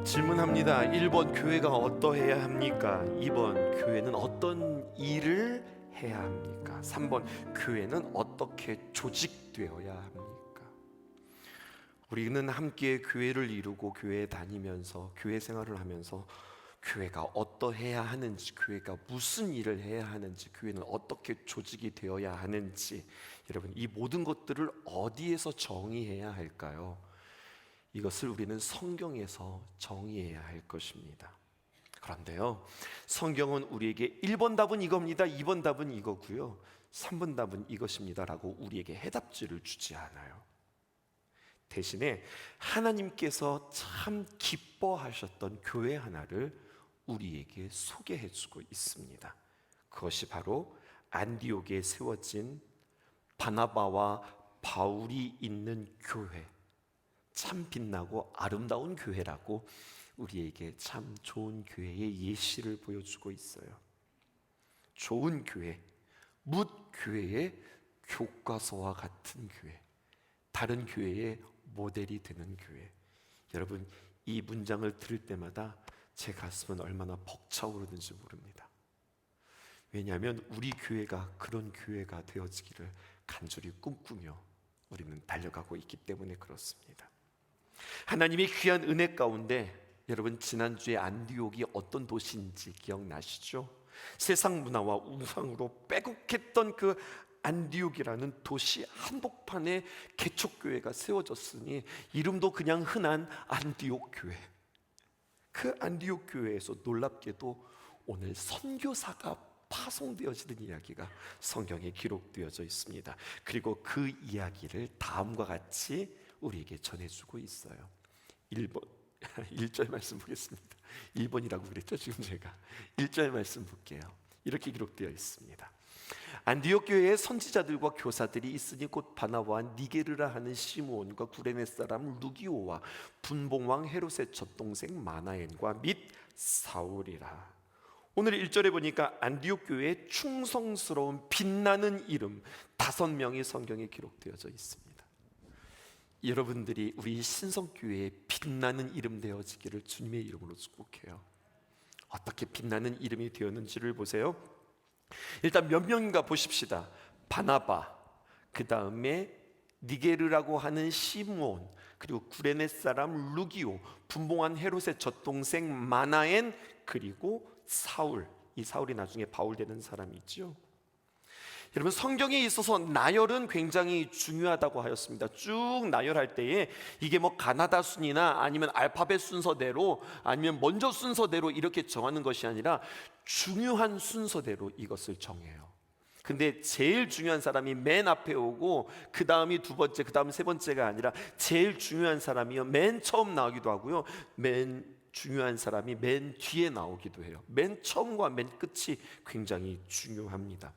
질문합니다. 1번 교회가 어떠해야 합니까? 2번 교회는 어떤 일을 해야 합니까? 3번 교회는 어떻게 조직되어야 합니까? 우리는 함께 교회를 이루고 교회에 다니면서 교회 생활을 하면서 교회가 어떠해야 하는지, 교회가 무슨 일을 해야 하는지, 교회는 어떻게 조직이 되어야 하는지, 여러분 이 모든 것들을 어디에서 정의해야 할까요? 이것을 우리는 성경에서 정의해야 할 것입니다. 그런데요, 성경은 우리에게 1번 답은 이겁니다, 2번 답은 이거고요, 3번 답은 이것입니다 라고 우리에게 해답지를 주지 않아요. 대신에 하나님께서 참 기뻐하셨던 교회 하나를 우리에게 소개해주고 있습니다. 그것이 바로 안디옥에 세워진 바나바와 바울이 있는 교회, 참 빛나고 아름다운 교회라고 우리에게 참 좋은 교회의 예시를 보여주고 있어요. 좋은 교회, 뭇 교회의 교과서와 같은 교회, 다른 교회의 모델이 되는 교회. 여러분, 이 문장을 들을 때마다 제 가슴은 얼마나 벅차오르는지 모릅니다. 왜냐하면 우리 교회가 그런 교회가 되어지기를 간절히 꿈꾸며 우리는 달려가고 있기 때문에 그렇습니다. 하나님의 귀한 은혜 가운데 여러분, 지난주에 안디옥이 어떤 도시인지 기억나시죠? 세상 문화와 우상으로 빼곡했던 그 안디옥이라는 도시 한복판에 개척교회가 세워졌으니 이름도 그냥 흔한 안디옥 교회. 그 안디옥 교회에서 놀랍게도 오늘 선교사가 파송되어지는 이야기가 성경에 기록되어져 있습니다. 그리고 그 이야기를 다음과 같이 우리에게 전해주고 있어요. 1절 말씀 보겠습니다. 1번이라고 그랬죠 지금 제가. 1절 말씀 볼게요. 이렇게 기록되어 있습니다. 안디옥 교회에 선지자들과 교사들이 있으니 곧 바나바와 니게르라 하는 시므온과 구레네 사람 루기오와 분봉왕 헤롯의 젖동생 마나엔과 및 사울이라. 오늘 1절에 보니까 안디옥 교회의 충성스러운 빛나는 이름 5명이 성경에 기록되어져 있습니다. 여러분들이 우리 신성교회에 빛나는 이름 되어지기를 주님의 이름으로 축복해요. 어떻게 빛나는 이름이 되었는지를 보세요. 일단 몇 명인가 보십시다. 바나바, 그 다음에 니게르라고 하는 시므온, 그리고 구레네 사람 루기오, 분봉한 헤롯의 젖동생 마나엔, 그리고 사울. 이 사울이 나중에 바울 되는 사람이죠. 여러분, 성경에 있어서 나열은 굉장히 중요하다고 하였습니다. 쭉 나열할 때에 이게 뭐 가나다 순이나 아니면 알파벳 순서대로 아니면 먼저 순서대로 이렇게 정하는 것이 아니라 중요한 순서대로 이것을 정해요. 근데 제일 중요한 사람이 맨 앞에 오고 그 다음이 두 번째, 그 다음 세 번째가 아니라 제일 중요한 사람이요 맨 처음 나오기도 하고요, 맨 중요한 사람이 맨 뒤에 나오기도 해요. 맨 처음과 맨 끝이 굉장히 중요합니다.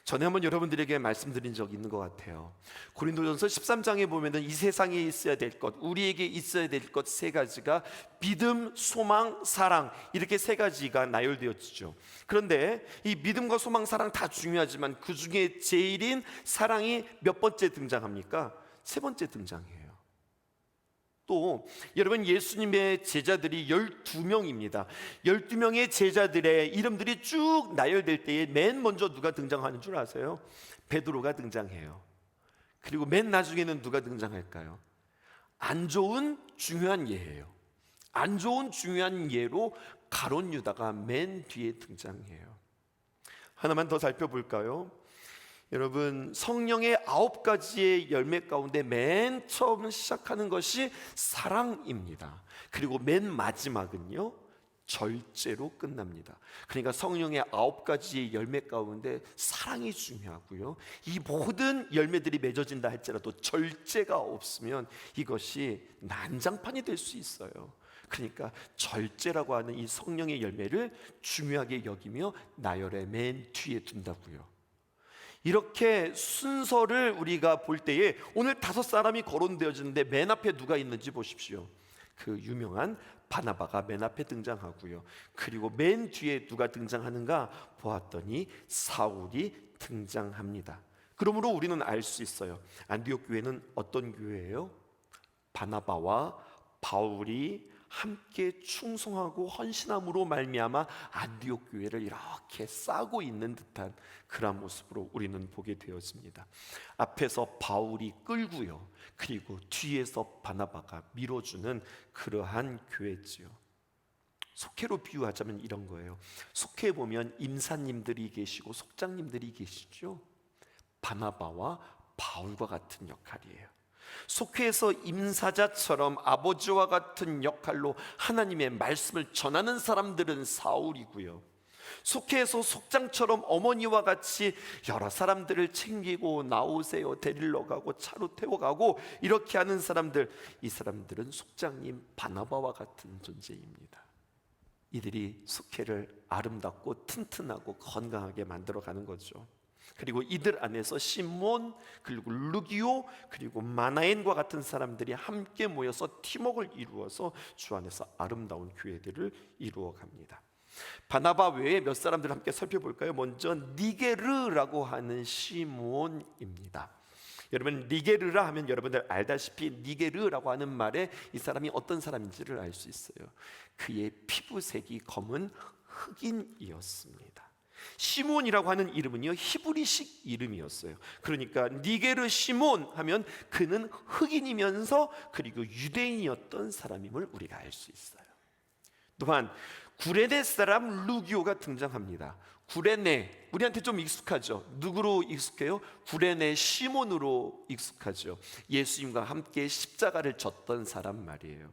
전에 한번 여러분들에게 말씀드린 적이 있는 것 같아요. 고린도전서 13장에 보면은 이 세상에 있어야 될 것, 우리에게 있어야 될 것 3가지가 믿음, 소망, 사랑, 이렇게 3가지가 나열되어지죠. 그런데 이 믿음과 소망, 사랑 다 중요하지만 그 중에 제일인 사랑이 몇 번째 등장합니까? 3번째 등장해요. 또 여러분, 예수님의 제자들이 12명입니다. 12명의 제자들의 이름들이 쭉 나열될 때에 맨 먼저 누가 등장하는 줄 아세요? 베드로가 등장해요. 그리고 맨 나중에는 누가 등장할까요? 안 좋은 중요한 예예요. 안 좋은 중요한 예로 가룟 유다가 맨 뒤에 등장해요. 하나만 더 살펴볼까요? 여러분, 성령의 9가지의 열매 가운데 맨 처음 시작하는 것이 사랑입니다. 그리고 맨 마지막은요, 절제로 끝납니다. 그러니까 성령의 9가지의 열매 가운데 사랑이 중요하고요, 이 모든 열매들이 맺어진다 할지라도 절제가 없으면 이것이 난장판이 될 수 있어요. 그러니까 절제라고 하는 이 성령의 열매를 중요하게 여기며 나열의 맨 뒤에 둔다고요. 이렇게 순서를 우리가 볼 때에 오늘 5사람이 거론되어지는데 맨 앞에 누가 있는지 보십시오. 그 유명한 바나바가 맨 앞에 등장하고요, 그리고 맨 뒤에 누가 등장하는가 보았더니 사울이 등장합니다. 그러므로 우리는 알 수 있어요. 안디옥 교회는 어떤 교회예요? 바나바와 바울이 함께 충성하고 헌신함으로 말미암아 안디옥 교회를 이렇게 싸고 있는 듯한 그런 모습으로 우리는 보게 되었습니다. 앞에서 바울이 끌고요, 그리고 뒤에서 바나바가 밀어주는 그러한 교회지요. 속회로 비유하자면 이런 거예요. 속회에 보면 임사님들이 계시고 속장님들이 계시죠. 바나바와 바울과 같은 역할이에요. 속회에서 임사자처럼 아버지와 같은 역할로 하나님의 말씀을 전하는 사람들은 사울이고요, 속회에서 속장처럼 어머니와 같이 여러 사람들을 챙기고 나오세요 데리러 가고 차로 태워가고 이렇게 하는 사람들, 이 사람들은 속장님 바나바와 같은 존재입니다. 이들이 속회를 아름답고 튼튼하고 건강하게 만들어가는 거죠. 그리고 이들 안에서 시몬, 그리고 루기오, 그리고 마나엔과 같은 사람들이 함께 모여서 팀워크를 이루어서 주 안에서 아름다운 교회들을 이루어갑니다. 바나바 외에 몇 사람들 함께 살펴볼까요? 먼저 니게르라고 하는 시몬입니다. 여러분, 니게르라 하면 여러분들 알다시피 니게르라고 하는 말에 이 사람이 어떤 사람인지를 알 수 있어요. 그의 피부색이 검은 흑인이었습니다. 시몬이라고 하는 이름은요, 히브리식 이름이었어요. 그러니까 니게르 시몬 하면 그는 흑인이면서 그리고 유대인이었던 사람임을 우리가 알 수 있어요. 또한 구레네 사람 루기오가 등장합니다. 구레네, 우리한테 좀 익숙하죠? 누구로 익숙해요? 구레네 시몬으로 익숙하죠. 예수님과 함께 십자가를 졌던 사람 말이에요.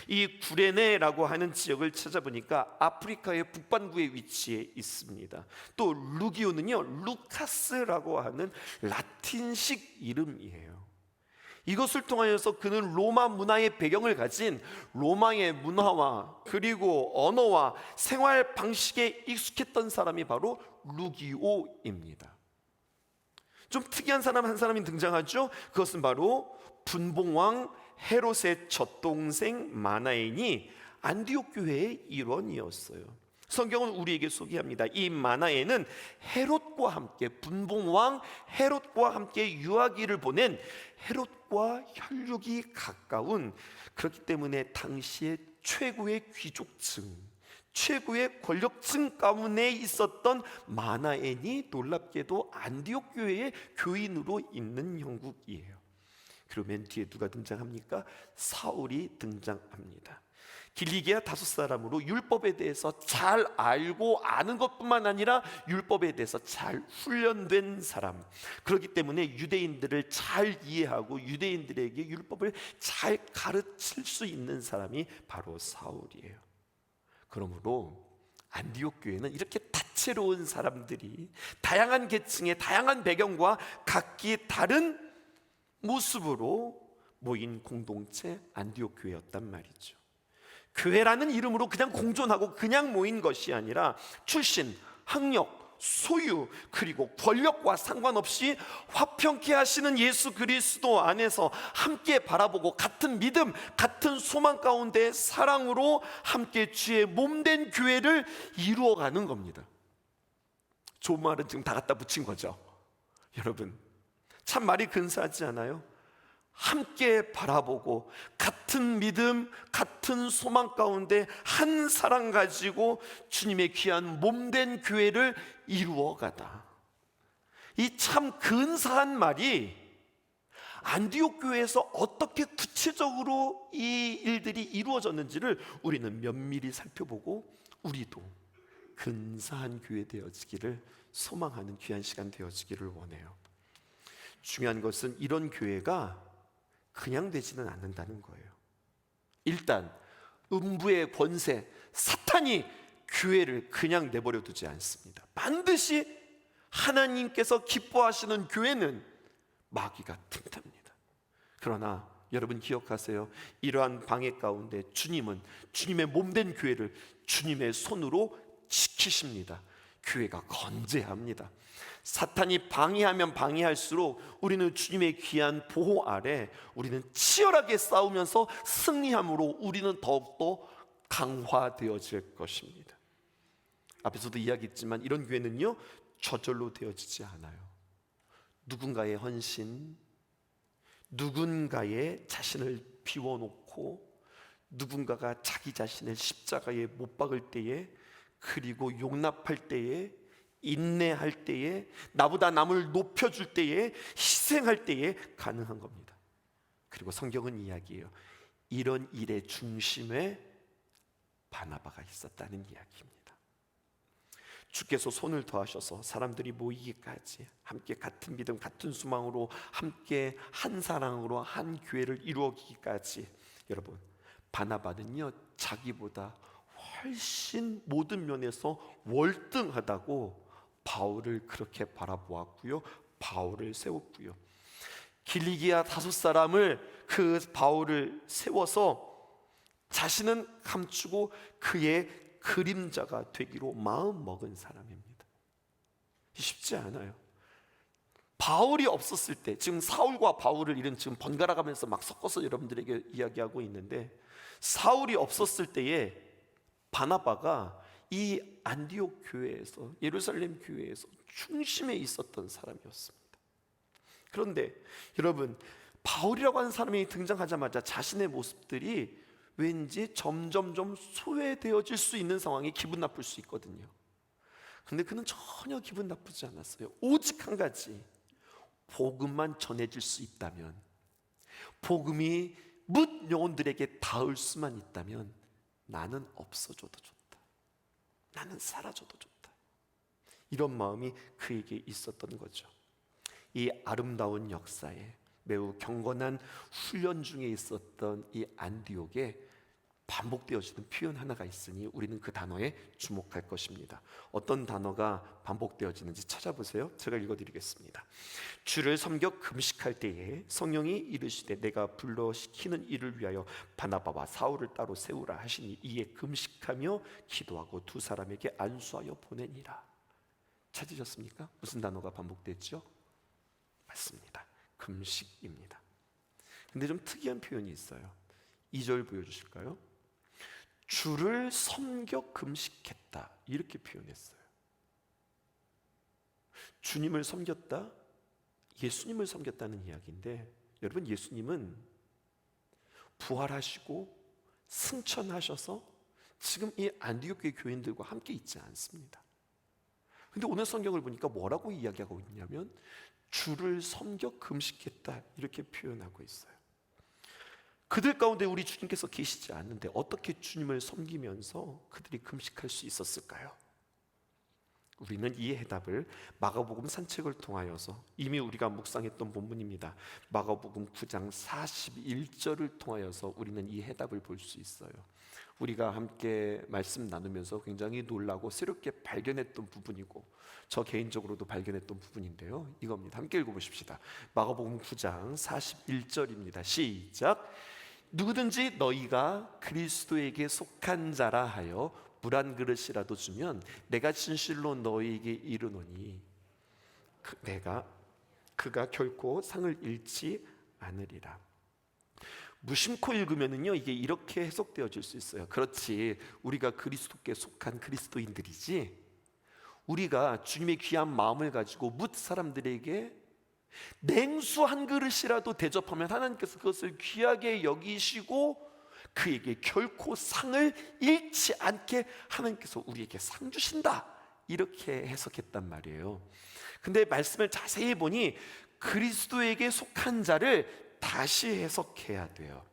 이 구레네라고 하는 지역을 찾아보니까 아프리카의 북반구에 위치해 있습니다. 또 루기오는요, 루카스라고 하는 라틴식 이름이에요. 이것을 통하여서 그는 로마 문화의 배경을 가진 로마의 문화와 그리고 언어와 생활 방식에 익숙했던 사람이 바로 루기오입니다. 좀 특이한 사람 한 사람이 등장하죠. 그것은 바로 분봉왕 헤롯의 젖동생 마나엔이 안디옥 교회의 일원이었어요. 성경은 우리에게 소개합니다. 이 마나엔은 헤롯과 함께, 분봉왕 헤롯과 함께 유아기를 보낸 헤롯과 혈육이 가까운, 그렇기 때문에 당시의 최고의 귀족층, 최고의 권력층 가운데 있었던 마나엔이 놀랍게도 안디옥 교회의 교인으로 있는 형국이에요. 그러면 뒤에 누가 등장합니까? 사울이 등장합니다. 길리기아 5사람으로 율법에 대해서 잘 알고 아는 것뿐만 아니라 율법에 대해서 잘 훈련된 사람, 그렇기 때문에 유대인들을 잘 이해하고 유대인들에게 율법을 잘 가르칠 수 있는 사람이 바로 사울이에요. 그러므로 안디옥 교회는 이렇게 다채로운 사람들이 다양한 계층의 다양한 배경과 각기 다른 모습으로 모인 공동체 안디옥 교회였단 말이죠. 교회라는 이름으로 그냥 공존하고 그냥 모인 것이 아니라 출신, 학력, 소유, 그리고 권력과 상관없이 화평케 하시는 예수 그리스도 안에서 함께 바라보고 같은 믿음, 같은 소망 가운데 사랑으로 함께 주의 몸된 교회를 이루어가는 겁니다. 좋은 말은 지금 다 갖다 붙인 거죠. 여러분, 참 말이 근사하지 않아요? 함께 바라보고 같은 믿음, 같은 소망 가운데 한 사랑 가지고 주님의 귀한 몸된 교회를 이루어가다. 이 참 근사한 말이 안디옥 교회에서 어떻게 구체적으로 이 일들이 이루어졌는지를 우리는 면밀히 살펴보고 우리도 근사한 교회 되어지기를 소망하는 귀한 시간 되어지기를 원해요. 중요한 것은 이런 교회가 그냥 되지는 않는다는 거예요. 일단 음부의 권세 사탄이 교회를 그냥 내버려 두지 않습니다. 반드시 하나님께서 기뻐하시는 교회는 마귀가 틈탑니다. 그러나 여러분 기억하세요. 이러한 방해 가운데 주님은 주님의 몸된 교회를 주님의 손으로 지키십니다. 교회가 건재합니다. 사탄이 방해하면 방해할수록 우리는 주님의 귀한 보호 아래 우리는 치열하게 싸우면서 승리함으로 우리는 더욱더 강화되어질 것입니다. 앞에서도 이야기했지만 이런 교회는요, 저절로 되어지지 않아요. 누군가의 헌신, 누군가의 자신을 비워놓고 누군가가 자기 자신을 십자가에 못 박을 때에, 그리고 용납할 때에, 인내할 때에, 나보다 남을 높여줄 때에, 희생할 때에 가능한 겁니다. 그리고 성경은 이야기해요. 이런 일의 중심에 바나바가 있었다는 이야기입니다. 주께서 손을 더하셔서 사람들이 모이기까지 함께 같은 믿음, 같은 소망으로, 함께 한 사랑으로 한 교회를 이루어기까지, 여러분, 바나바는요 자기보다 훨씬 모든 면에서 월등하다고 바울을 그렇게 바라보았고요, 바울을 세웠고요. 길리기아 5사람을, 그 바울을 세워서 자신은 감추고 그의 그림자가 되기로 마음 먹은 사람입니다. 쉽지 않아요. 바울이 없었을 때, 지금 사울과 바울을 이런 지금 번갈아 가면서 막 섞어서 여러분들에게 이야기하고 있는데, 사울이 없었을 때에 바나바가 이 안디옥 교회에서, 예루살렘 교회에서 중심에 있었던 사람이었습니다. 그런데 여러분, 바울이라고 하는 사람이 등장하자마자 자신의 모습들이 왠지 점점점 소외되어질 수 있는 상황이 기분 나쁠 수 있거든요. 근데 그는 전혀 기분 나쁘지 않았어요. 오직 한 가지, 복음만 전해질 수 있다면, 복음이 뭇 영혼들에게 닿을 수만 있다면 나는 없어져도 좋다, 나는 사라져도 좋다, 이런 마음이 그에게 있었던 거죠. 이 아름다운 역사에, 매우 경건한 훈련 중에 있었던 이 안디옥에 반복되어지는 표현 하나가 있으니 우리는 그 단어에 주목할 것입니다. 어떤 단어가 반복되어지는지 찾아보세요. 제가 읽어드리겠습니다. 주를 섬겨 금식할 때에 성령이 이르시되 내가 불러시키는 일을 위하여 바나바와 사울을 따로 세우라 하시니 이에 금식하며 기도하고 두 사람에게 안수하여 보내니라. 찾으셨습니까? 무슨 단어가 반복됐죠? 맞습니다. 금식입니다. 근데 좀 특이한 표현이 있어요. 2절 보여주실까요? 주를 섬겨 금식했다, 이렇게 표현했어요. 주님을 섬겼다, 예수님을 섬겼다는 이야기인데, 여러분, 예수님은 부활하시고 승천하셔서 지금 이 안디옥 교회 교인들과 함께 있지 않습니다. 근데 오늘 성경을 보니까 뭐라고 이야기하고 있냐면 주를 섬겨 금식했다, 이렇게 표현하고 있어요. 그들 가운데 우리 주님께서 계시지 않는데 어떻게 주님을 섬기면서 그들이 금식할 수 있었을까요? 우리는 이 해답을 마가복음 산책을 통하여서, 이미 우리가 묵상했던 본문입니다. 마가복음 9장 41절을 통하여서 우리는 이 해답을 볼 수 있어요. 우리가 함께 말씀 나누면서 굉장히 놀라고 새롭게 발견했던 부분이고, 저 개인적으로도 발견했던 부분인데요, 이겁니다. 함께 읽어보십시다. 마가복음 9장 41절입니다. 시작. 누구든지 너희가 그리스도에게 속한 자라 하여 물 한 그릇이라도 주면 내가 진실로 너희에게 이르노니 그가 결코 상을 잃지 않으리라. 무심코 읽으면은요, 이게 이렇게 해석되어질 수 있어요. 그렇지, 우리가 그리스도께 속한 그리스도인들이지, 우리가 주님의 귀한 마음을 가지고 뭇 사람들에게 냉수 한 그릇이라도 대접하면 하나님께서 그것을 귀하게 여기시고 그에게 결코 상을 잃지 않게 하나님께서 우리에게 상 주신다, 이렇게 해석했단 말이에요. 근데 말씀을 자세히 보니 그리스도에게 속한 자를 다시 해석해야 돼요.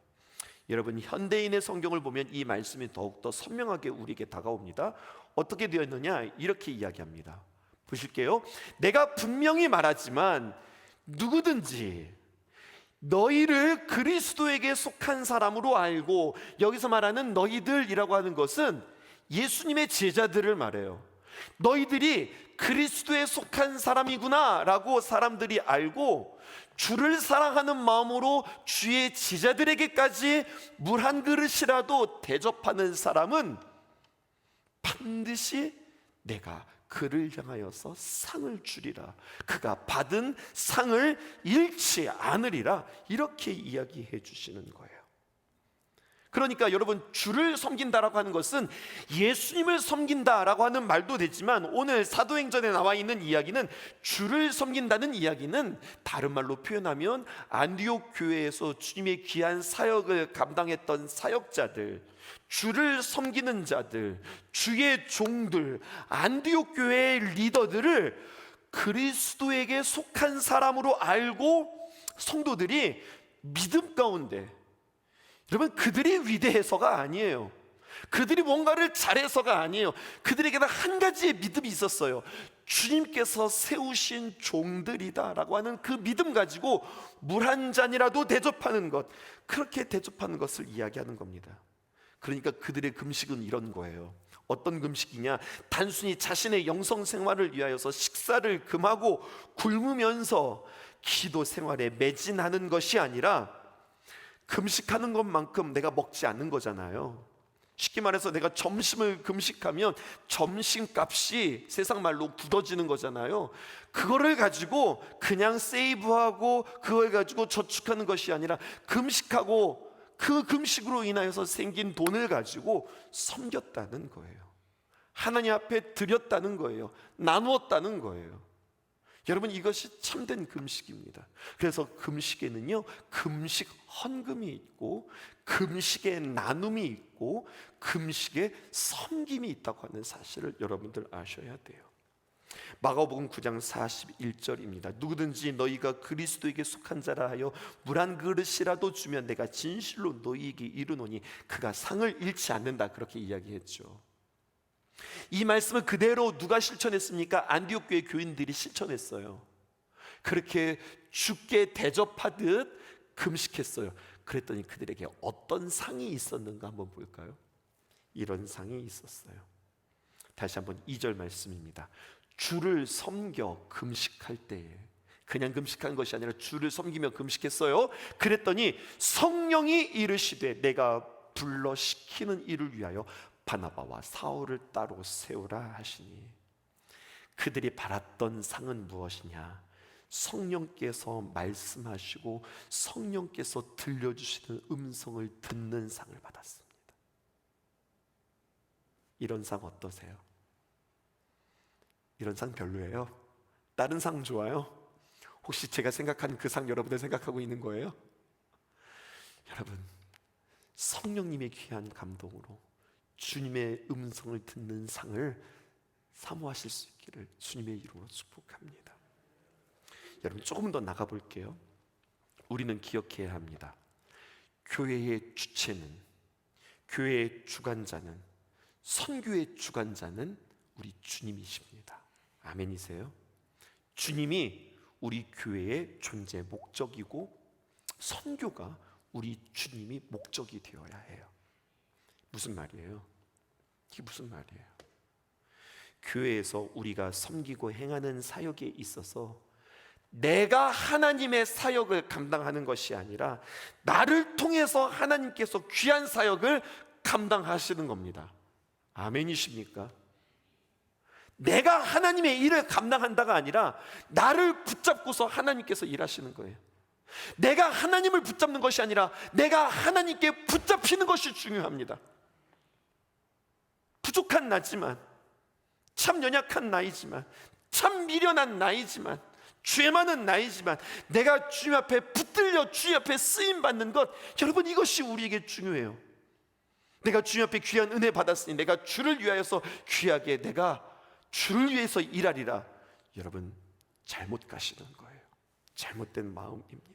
여러분, 현대인의 성경을 보면 이 말씀이 더욱더 선명하게 우리에게 다가옵니다. 어떻게 되어 있느냐, 이렇게 이야기합니다. 보실게요. 내가 분명히 말하지만 누구든지 너희를 그리스도에게 속한 사람으로 알고, 여기서 말하는 너희들이라고 하는 것은 예수님의 제자들을 말해요. 너희들이 그리스도에 속한 사람이구나 라고 사람들이 알고 주를 사랑하는 마음으로 주의 제자들에게까지 물 한 그릇이라도 대접하는 사람은 반드시 내가 그를 향하여서 상을 주리라, 그가 받은 상을 잃지 않으리라, 이렇게 이야기해 주시는 거예요. 그러니까 여러분, 주를 섬긴다라고 하는 것은 예수님을 섬긴다라고 하는 말도 되지만, 오늘 사도행전에 나와 있는 이야기는 주를 섬긴다는 이야기는 다른 말로 표현하면 안디옥 교회에서 주님의 귀한 사역을 감당했던 사역자들, 주를 섬기는 자들, 주의 종들, 안디옥 교회의 리더들을 그리스도에게 속한 사람으로 알고 성도들이 믿음 가운데, 여러분, 그들이 위대해서가 아니에요. 그들이 뭔가를 잘해서가 아니에요. 그들에게는 한 가지의 믿음이 있었어요. 주님께서 세우신 종들이다 라고 하는 그 믿음 가지고 물 한 잔이라도 대접하는 것, 그렇게 대접하는 것을 이야기하는 겁니다. 그러니까 그들의 금식은 이런 거예요. 어떤 금식이냐? 단순히 자신의 영성 생활을 위하여서 식사를 금하고 굶으면서 기도 생활에 매진하는 것이 아니라, 금식하는 것만큼 내가 먹지 않는 거잖아요. 쉽게 말해서 내가 점심을 금식하면 점심값이 세상 말로 굳어지는 거잖아요. 그거를 가지고 그냥 세이브하고 그걸 가지고 저축하는 것이 아니라, 금식하고 그 금식으로 인하여서 생긴 돈을 가지고 섬겼다는 거예요. 하나님 앞에 드렸다는 거예요. 나누었다는 거예요. 여러분, 이것이 참된 금식입니다. 그래서 금식에는요, 금식 헌금이 있고, 금식의 나눔이 있고, 금식의 섬김이 있다고 하는 사실을 여러분들 아셔야 돼요. 마가복음 9장 41절입니다. 누구든지 너희가 그리스도에게 속한 자라 하여 물 한 그릇이라도 주면 내가 진실로 너희에게 이르노니 그가 상을 잃지 않는다, 그렇게 이야기했죠. 이 말씀을 그대로 누가 실천했습니까? 안디옥 교회 교인들이 실천했어요. 그렇게 주께 대접하듯 금식했어요. 그랬더니 그들에게 어떤 상이 있었는가 한번 볼까요? 이런 상이 있었어요. 다시 한번 2절 말씀입니다. 주를 섬겨 금식할 때에, 그냥 금식한 것이 아니라 주를 섬기며 금식했어요. 그랬더니 성령이 이르시되 내가 불러 시키는 일을 위하여 바나바와 사울을 따로 세우라 하시니, 그들이 바랐던 상은 무엇이냐? 성령께서 말씀하시고 성령께서 들려주시는 음성을 듣는 상을 받았습니다. 이런 상 어떠세요? 이런 상 별로예요? 다른 상 좋아요? 혹시 제가 생각하는 그 상 여러분들 생각하고 있는 거예요? 여러분, 성령님의 귀한 감동으로 주님의 음성을 듣는 상을 사모하실 수 있기를 주님의 이름으로 축복합니다. 여러분, 조금 더 나가 볼게요. 우리는 기억해야 합니다. 교회의 주체는, 교회의 주관자는, 선교의 주관자는 우리 주님이십니다. 아멘이세요? 주님이 우리 교회의 존재 목적이고, 선교가 우리 주님이 목적이 되어야 해요. 무슨 말이에요? 이게 무슨 말이에요? 교회에서 우리가 섬기고 행하는 사역에 있어서 내가 하나님의 사역을 감당하는 것이 아니라 나를 통해서 하나님께서 귀한 사역을 감당하시는 겁니다. 아멘이십니까? 내가 하나님의 일을 감당한다가 아니라 나를 붙잡고서 하나님께서 일하시는 거예요. 내가 하나님을 붙잡는 것이 아니라 내가 하나님께 붙잡히는 것이 중요합니다. 부족한 나지만, 참 연약한 나이지만, 참 미련한 나이지만, 죄 많은 나이지만 내가 주님 앞에 붙들려 주님 앞에 쓰임받는 것, 여러분, 이것이 우리에게 중요해요. 내가 주님 앞에 귀한 은혜 받았으니 내가 주를 위하여서 귀하게 내가 주를 위해서 일하리라. 여러분, 잘못 가시는 거예요. 잘못된 마음입니다.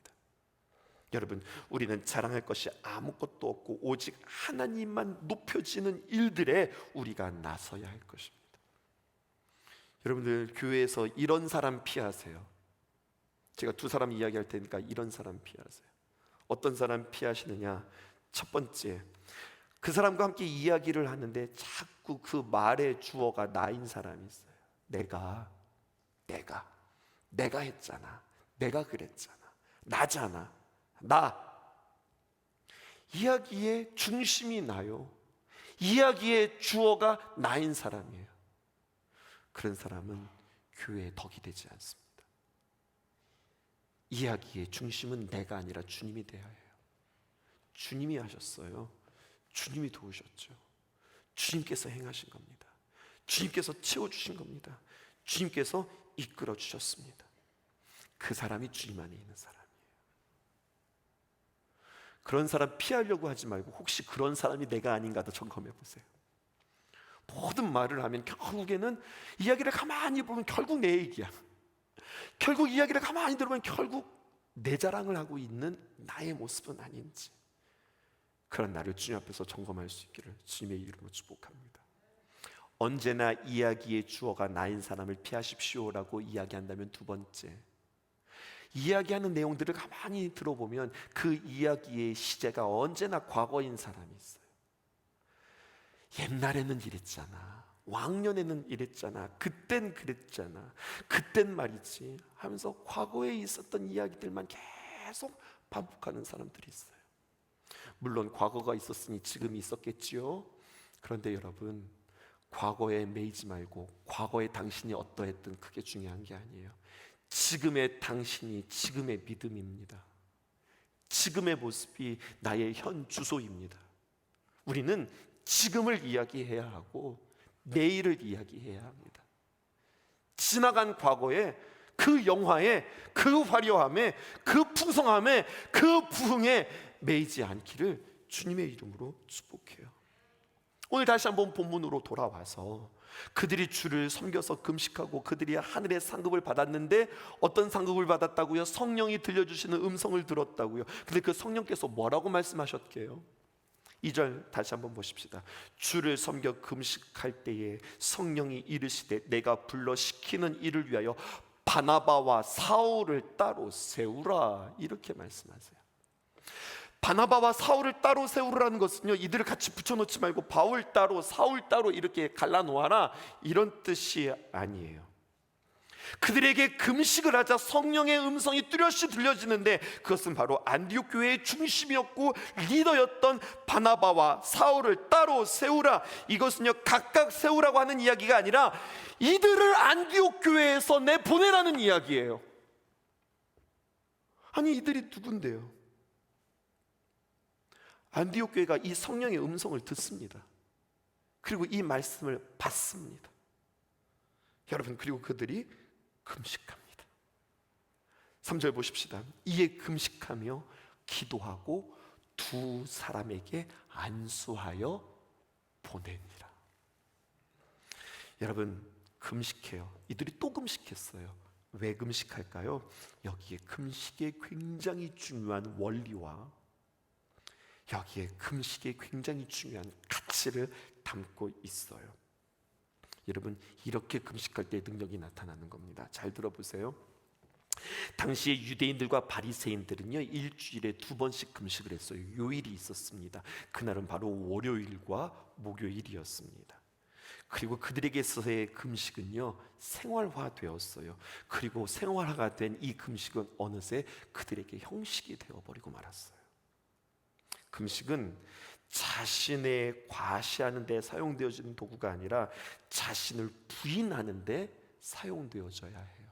여러분, 우리는 자랑할 것이 아무것도 없고 오직 하나님만 높여지는 일들에 우리가 나서야 할 것입니다. 여러분들, 교회에서 이런 사람 피하세요. 제가 두 사람 이야기할 테니까 이런 사람 피하세요. 어떤 사람 피하시느냐? 첫 번째, 그 사람과 함께 이야기를 하는데 자꾸 그 말의 주어가 나인 사람이 있어요. 내가 했잖아, 내가 그랬잖아, 나잖아, 나. 이야기의 중심이 나요. 이야기의 주어가 나인 사람이에요. 그런 사람은 교회의 덕이 되지 않습니다. 이야기의 중심은 내가 아니라 주님이 되어야 해요. 주님이 하셨어요. 주님이 도우셨죠. 주님께서 행하신 겁니다. 주님께서 채워주신 겁니다. 주님께서 이끌어 주셨습니다. 그 사람이 주님 안에 있는 사람이에요. 그런 사람 피하려고 하지 말고 혹시 그런 사람이 내가 아닌가도 점검해 보세요. 모든 말을 하면 결국에는 이야기를 가만히 보면 결국 내 얘기야. 결국 이야기를 가만히 들으면 결국 내 자랑을 하고 있는 나의 모습은 아닌지, 그런 나를 주님 앞에서 점검할 수 있기를 주님의 이름으로 축복합니다. 언제나 이야기의 주어가 나인 사람을 피하십시오라고 이야기한다면, 두 번째, 이야기하는 내용들을 가만히 들어보면 그 이야기의 시제가 언제나 과거인 사람이 있어요. 옛날에는 이랬잖아, 왕년에는 이랬잖아, 그땐 그랬잖아, 그땐 말이지 하면서 과거에 있었던 이야기들만 계속 반복하는 사람들이 있어요. 물론 과거가 있었으니 지금이 있었겠지요. 그런데 여러분, 과거에 매이지 말고 과거의 당신이 어떠했든 그게 중요한 게 아니에요. 지금의 당신이 지금의 믿음입니다. 지금의 모습이 나의 현 주소입니다. 우리는 지금을 이야기해야 하고 내일을 이야기해야 합니다. 지나간 과거에 그 영화에, 그 화려함에, 그 풍성함에, 그 부흥에 매이지 않기를 주님의 이름으로 축복해요. 오늘 다시 한번 본문으로 돌아와서 그들이 주를 섬겨서 금식하고 그들이 하늘의 상급을 받았는데, 어떤 상급을 받았다고요? 성령이 들려주시는 음성을 들었다고요. 근데 그 성령께서 뭐라고 말씀하셨게요? 2절 다시 한번 보십시다. 주를 섬겨 금식할 때에 성령이 이르시되 내가 불러 시키는 일을 위하여 바나바와 사울을 따로 세우라, 이렇게 말씀하세요. 바나바와 사울을 따로 세우라는 것은요, 이들을 같이 붙여놓지 말고 바울 따로 사울 따로 이렇게 갈라놓아라, 이런 뜻이 아니에요. 그들에게 금식을 하자 성령의 음성이 뚜렷이 들려지는데, 그것은 바로 안디옥 교회의 중심이었고 리더였던 바나바와 사울을 따로 세우라, 이것은요 각각 세우라고 하는 이야기가 아니라 이들을 안디옥 교회에서 내보내라는 이야기예요. 아니, 이들이 누군데요? 안디옥 교회가 이 성령의 음성을 듣습니다. 그리고 이 말씀을 받습니다. 여러분, 그리고 그들이 금식합니다. 3절 보십시다. 이에 금식하며 기도하고 두 사람에게 안수하여 보내니라. 여러분, 금식해요. 이들이 또 금식했어요. 왜 금식할까요? 여기에 금식의 굉장히 중요한 원리와 여기에 금식의 굉장히 중요한 가치를 담고 있어요. 여러분, 이렇게 금식할 때 능력이 나타나는 겁니다. 잘 들어보세요. 당시에 유대인들과 바리새인들은요, 일주일에 2번씩 금식을 했어요. 요일이 있었습니다. 그날은 바로 월요일과 목요일이었습니다. 그리고 그들에게서의 금식은요 생활화되었어요. 그리고 생활화가 된 이 금식은 어느새 그들에게 형식이 되어버리고 말았어요. 금식은 자신의 과시하는 데 사용되어지는 도구가 아니라 자신을 부인하는 데 사용되어져야 해요.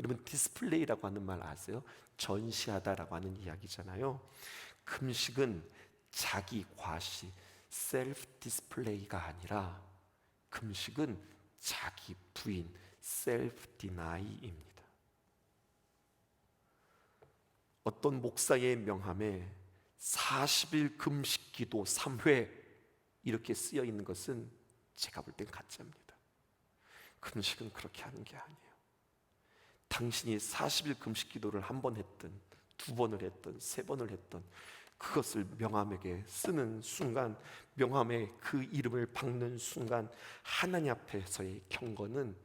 여러분, 디스플레이라고 하는 말 아세요? 전시하다라고 하는 이야기잖아요. 금식은 자기 과시, 셀프 디스플레이가 아니라 금식은 자기 부인, 셀프 디나이입니다. 어떤 목사의 명함에 40일 금식 기도 3회 이렇게 쓰여 있는 것은 제가 볼 땐 가짜입니다. 금식은 그렇게 하는 게 아니에요. 당신이 40일 금식 기도를 한 번 했든 2번을 했든 3번을 했든 그것을 명함에게 쓰는 순간, 명함에 그 이름을 박는 순간 하나님 앞에서의 경건은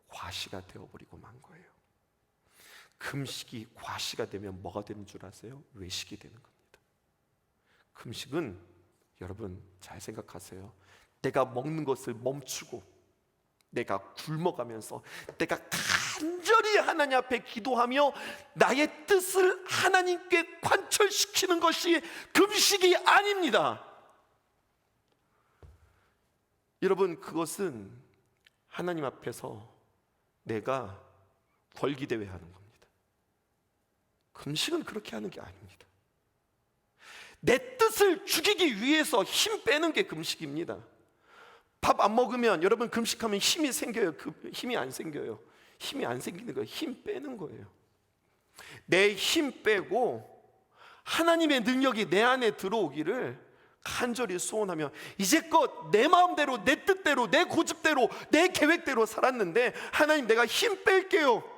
과시가 되어버리고 만 거예요. 금식이 과시가 되면 뭐가 되는 줄 아세요? 외식이 되는 겁니다. 금식은 여러분 잘 생각하세요. 내가 먹는 것을 멈추고 내가 굶어가면서 내가 간절히 하나님 앞에 기도하며 나의 뜻을 하나님께 관철시키는 것이 금식이 아닙니다. 여러분, 그것은 하나님 앞에서 내가 벌기대회 하는 겁니다. 금식은 그렇게 하는 게 아닙니다. 내 뜻을 죽이기 위해서 힘 빼는 게 금식입니다. 밥 안 먹으면 여러분 금식하면 힘이 생겨요? 힘이 안 생겨요? 힘이 안 생기는 거예요. 힘 빼는 거예요. 내 힘 빼고 하나님의 능력이 내 안에 들어오기를 간절히 소원하며, 이제껏 내 마음대로, 내 뜻대로, 내 고집대로, 내 계획대로 살았는데 하나님, 내가 힘 뺄게요.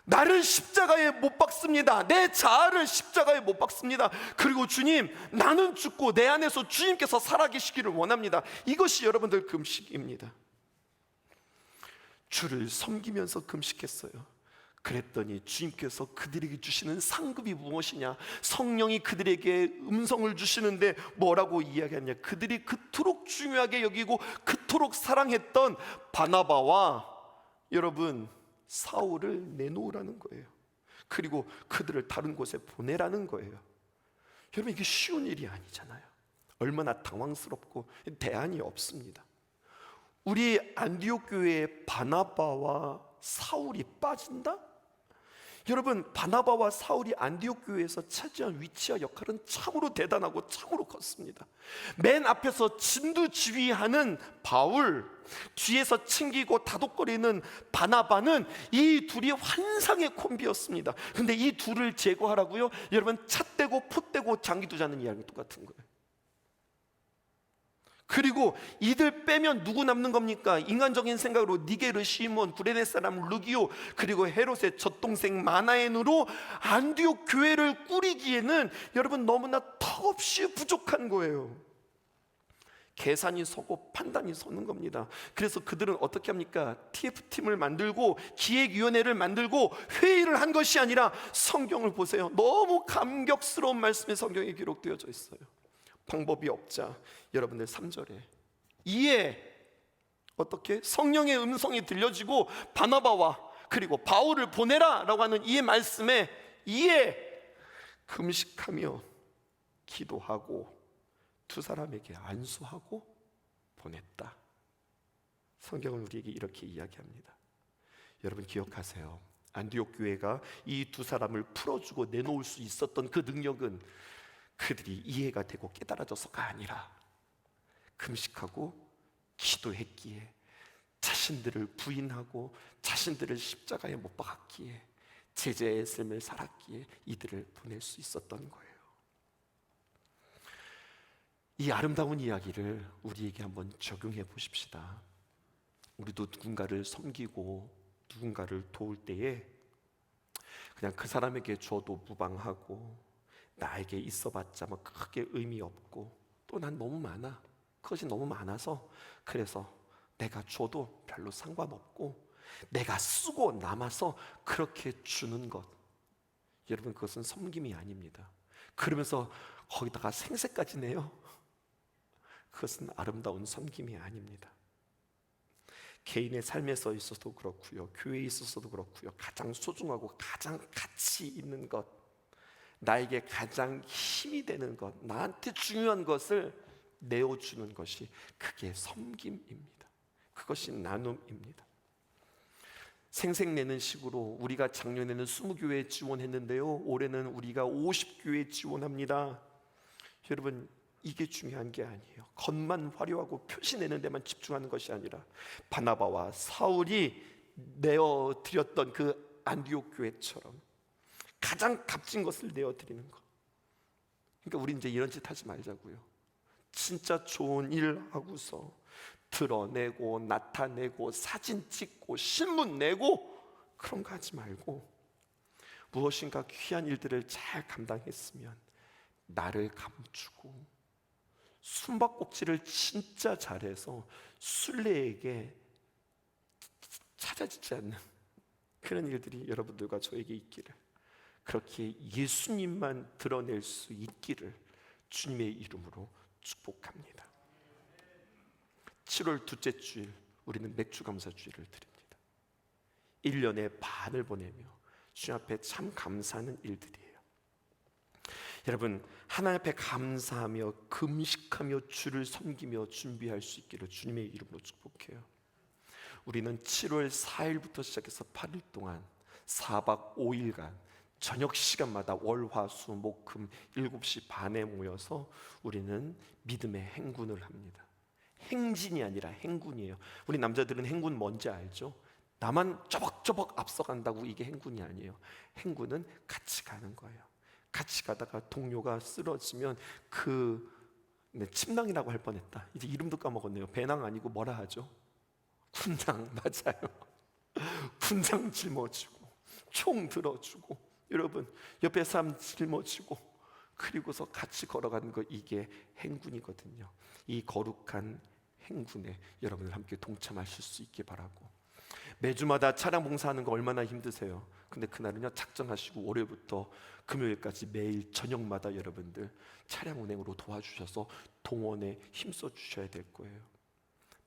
나를 십자가에 못 박습니다. 내 자아를 십자가에 못 박습니다. 그리고 주님, 나는 죽고 내 안에서 주님께서 살아계시기를 원합니다. 이것이 여러분들 금식입니다. 주를 섬기면서 금식했어요. 그랬더니 주님께서 그들에게 주시는 상급이 무엇이냐? 성령이 그들에게 음성을 주시는데 뭐라고 이야기하냐? 그들이 그토록 중요하게 여기고 그토록 사랑했던 바나바와 여러분 사울을 내놓으라는 거예요. 그리고 그들을 다른 곳에 보내라는 거예요. 여러분, 이게 쉬운 일이 아니잖아요. 얼마나 당황스럽고 대안이 없습니다. 우리 안디옥 교회에 바나바와 사울이 빠진다? 여러분, 바나바와 사울이 안디옥 교회에서 차지한 위치와 역할은 참으로 대단하고 참으로 컸습니다. 맨 앞에서 진두지휘하는 바울, 뒤에서 챙기고 다독거리는 바나바는 이 둘이 환상의 콤비였습니다. 근데 이 둘을 제거하라고요? 여러분, 차 떼고 포 떼고 장기 두자는 이야기 똑같은 거예요. 그리고 이들 빼면 누구 남는 겁니까? 인간적인 생각으로 니게르, 시몬, 구레네 사람 루기오, 그리고 헤롯의 젖동생 마나엔으로 안디옥 교회를 꾸리기에는 여러분 너무나 턱없이 부족한 거예요. 계산이 서고 판단이 서는 겁니다. 그래서 그들은 어떻게 합니까? TF팀을 만들고 기획위원회를 만들고 회의를 한 것이 아니라, 성경을 보세요. 너무 감격스러운 말씀이 성경에 기록되어져 있어요. 방법이 없자 여러분들 3절에 이에 어떻게 성령의 음성이 들려지고 바나바와 그리고 바울을 보내라 라고 하는 이 말씀에 이에 금식하며 기도하고 두 사람에게 안수하고 보냈다. 성경은 우리에게 이렇게 이야기합니다. 여러분 기억하세요. 안디옥 교회가 이 두 사람을 풀어주고 내놓을 수 있었던 그 능력은 그들이 이해가 되고 깨달아져서가 아니라 금식하고 기도했기에, 자신들을 부인하고 자신들을 십자가에 못 박았기에, 제자의 삶을 살았기에 이들을 보낼 수 있었던 거예요. 이 아름다운 이야기를 우리에게 한번 적용해 보십시다. 우리도 누군가를 섬기고 누군가를 도울 때에 그냥 그 사람에게 줘도 무방하고 나에게 있어봤자 뭐 크게 의미 없고, 또 난 너무 많아, 그것이 너무 많아서 그래서 내가 줘도 별로 상관없고 내가 쓰고 남아서 그렇게 주는 것, 여러분 그것은 섬김이 아닙니다. 그러면서 거기다가 생색까지 내요. 그것은 아름다운 섬김이 아닙니다. 개인의 삶에서 있어서도 그렇고요, 교회에 있어서도 그렇고요, 가장 소중하고 가장 가치 있는 것, 나에게 가장 힘이 되는 것, 나한테 중요한 것을 내어주는 것이, 그게 섬김입니다. 그것이 나눔입니다. 생색내는 식으로 우리가 작년에는 20교회 지원했는데요, 올해는 우리가 50교회 지원합니다. 여러분, 이게 중요한 게 아니에요. 겉만 화려하고 표시내는 데만 집중하는 것이 아니라, 바나바와 사울이 내어드렸던 그 안디옥 교회처럼 가장 값진 것을 내어드리는 것. 그러니까 우리 이제 이런 짓 하지 말자고요. 진짜 좋은 일 하고서 드러내고 나타내고 사진 찍고 신문 내고 그런 거 하지 말고, 무엇인가 귀한 일들을 잘 감당했으면 나를 감추고 숨바꼭질을 진짜 잘해서 순례에게 찾아지지 않는 그런 일들이 여러분들과 저에게 있기를, 그렇게 예수님만 드러낼 수 있기를 주님의 이름으로 축복합니다. 7월 둘째 주일 우리는 맥주 감사 주일을 드립니다. 1년의 반을 보내며 주님 앞에 참 감사하는 일들이에요. 여러분, 하나님 앞에 감사하며 금식하며 주를 섬기며 준비할 수 있기를 주님의 이름으로 축복해요. 우리는 7월 4일부터 시작해서 8일 동안 4박 5일간 저녁 시간마다 월화수목금 7시 반에 모여서 우리는 믿음의 행군을 합니다. 행진이 아니라 행군이에요. 우리 남자들은 행군 뭔지 알죠? 나만 쪼벅쪼벅 앞서간다고 이게 행군이 아니에요. 행군은 같이 가는 거예요. 같이 가다가 동료가 쓰러지면 침낭이라고 할 뻔했다. 이제 이름도 까먹었네요. 배낭 아니고 뭐라 하죠? 군장. 맞아요. 군장 짊어지고 총 들어주고, 여러분 옆에 사람 짊어지고, 그리고서 같이 걸어가는 거, 이게 행군이거든요. 이 거룩한 행군에 여러분들 함께 동참하실 수 있게 바라고, 매주마다 차량 봉사하는 거 얼마나 힘드세요? 근데 그날은요, 작정하시고 월요일부터 금요일까지 매일 저녁마다 여러분들 차량 운행으로 도와주셔서 동원에 힘써 주셔야 될 거예요.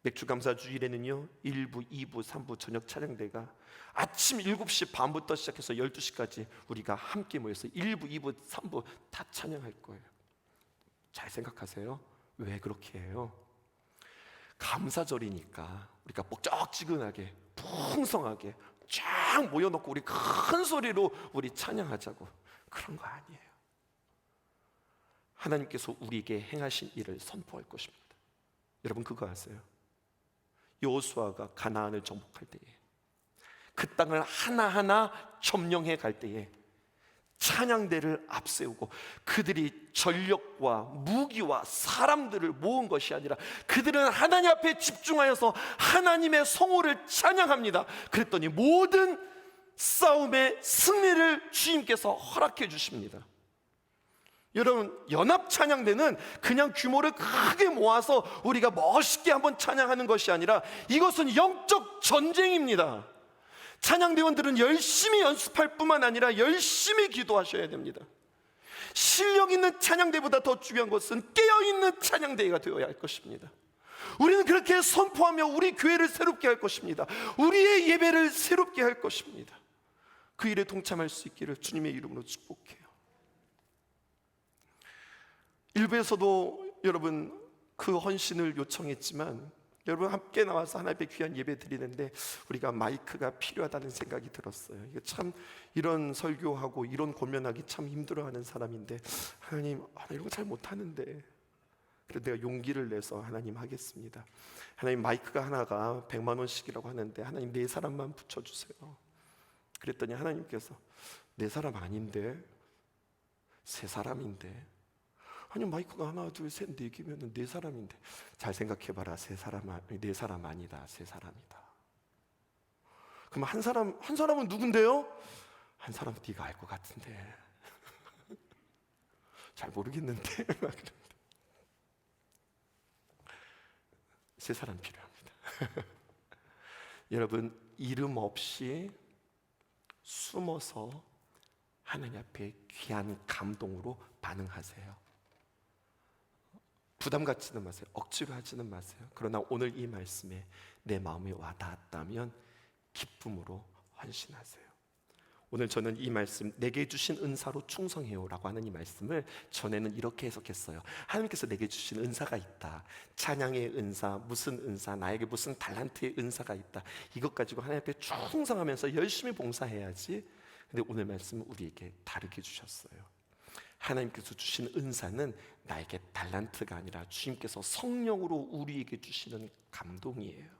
맥주감사 주일에는요 1부, 2부, 3부 저녁 찬양대가 아침 7시 반부터 시작해서 12시까지 우리가 함께 모여서 1부, 2부, 3부 다 찬양할 거예요. 잘 생각하세요. 왜 그렇게 해요? 감사절이니까 우리가 뻑적지근하게 풍성하게 쫙 모여놓고 우리 큰 소리로 우리 찬양하자고, 그런 거 아니에요. 하나님께서 우리에게 행하신 일을 선포할 것입니다. 여러분 그거 아세요? 여호수아가 가나안을 정복할 때에, 그 땅을 하나하나 점령해 갈 때에 찬양대를 앞세우고 그들이 전력과 무기와 사람들을 모은 것이 아니라 그들은 하나님 앞에 집중하여서 하나님의 성호를 찬양합니다. 그랬더니 모든 싸움의 승리를 주님께서 허락해 주십니다. 여러분, 연합 찬양대는 그냥 규모를 크게 모아서 우리가 멋있게 한번 찬양하는 것이 아니라 이것은 영적 전쟁입니다. 찬양대원들은 열심히 연습할 뿐만 아니라 열심히 기도하셔야 됩니다. 실력 있는 찬양대보다 더 중요한 것은 깨어있는 찬양대가 되어야 할 것입니다. 우리는 그렇게 선포하며 우리 교회를 새롭게 할 것입니다. 우리의 예배를 새롭게 할 것입니다. 그 일에 동참할 수 있기를 주님의 이름으로 축복해요. 일부에서도 여러분 그 헌신을 요청했지만, 여러분 함께 나와서 하나님 앞에 귀한 예배 드리는데 우리가 마이크가 필요하다는 생각이 들었어요. 이거 참, 이런 설교하고 이런 고면하기 참 힘들어하는 사람인데, 하나님, 나 이런 거 잘 못하는데, 그래서 내가 용기를 내서 하나님 하겠습니다. 하나님, 마이크가 하나가 100만 원씩이라고 하는데 하나님 4사람만 붙여주세요. 그랬더니 하나님께서 4사람 아닌데 3사람인데, 아니 마이크가 하나 둘 셋 4개면 4사람인데, 잘 생각해봐라. 4사람 아니다. 3사람이다. 그럼 한 사람은 누군데요? 한 사람은 네가 알 것 같은데 잘 모르겠는데 3사람 필요합니다. 여러분, 이름 없이 숨어서 하나님 앞에 귀한 감동으로 반응하세요. 부담 갖지는 마세요. 억지로 하지는 마세요. 그러나 오늘 이 말씀에 내 마음이 와닿았다면 기쁨으로 헌신하세요. 오늘 저는 이 말씀, 내게 주신 은사로 충성해요 라고 하는 이 말씀을 전에는 이렇게 해석했어요. 하나님께서 내게 주신 은사가 있다. 찬양의 은사, 무슨 은사, 나에게 무슨 달란트의 은사가 있다. 이것 가지고 하나님 앞에 충성하면서 열심히 봉사해야지. 근데 오늘 말씀은 우리에게 다르게 주셨어요. 하나님께서 주신 은사는 나에게 달란트가 아니라 주님께서 성령으로 우리에게 주시는 감동이에요.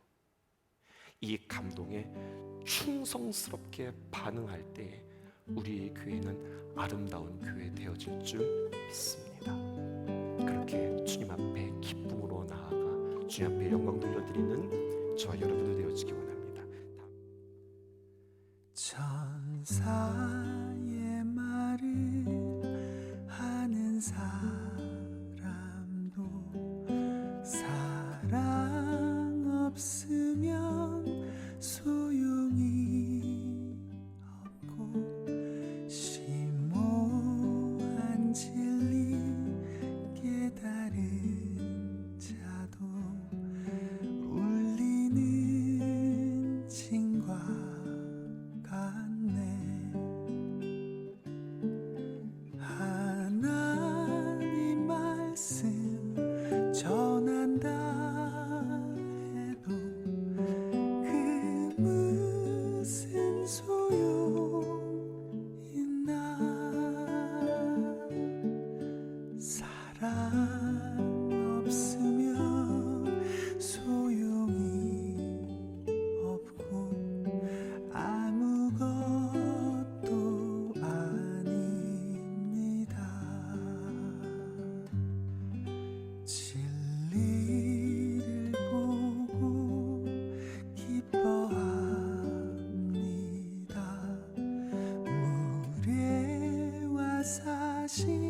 이 감동에 충성스럽게 반응할 때 우리의 교회는 아름다운 교회 되어질 줄 믿습니다. 그렇게 주님 앞에 기쁨으로 나아가 주님 앞에 영광 돌려드리는 저와 여러분들 되어지기 원합니다. 천사의 말을 하는 사람도 사랑 없으면 소용이 없고, 심오한 진리 깨달은 자도 울리는 지